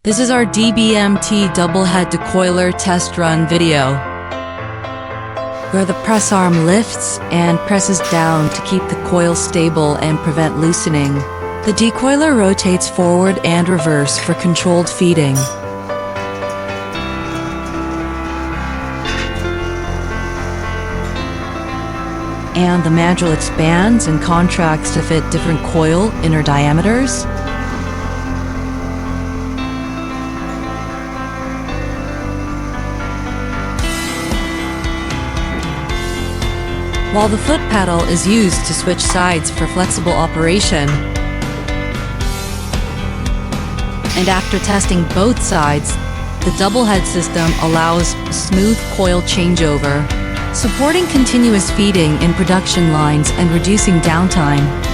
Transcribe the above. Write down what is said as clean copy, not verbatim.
This is our DBMT double head decoiler test run video, where the press arm lifts and presses down to keep the coil stable and prevent loosening. The decoiler rotates forward and reverse for controlled feeding. And the mandrel expands and contracts to fit different coil inner diameters. While the foot pedal is used to switch sides for flexible operation. And after testing both sides, the double head system allows smooth coil changeover, supporting continuous feeding in production lines and reducing downtime.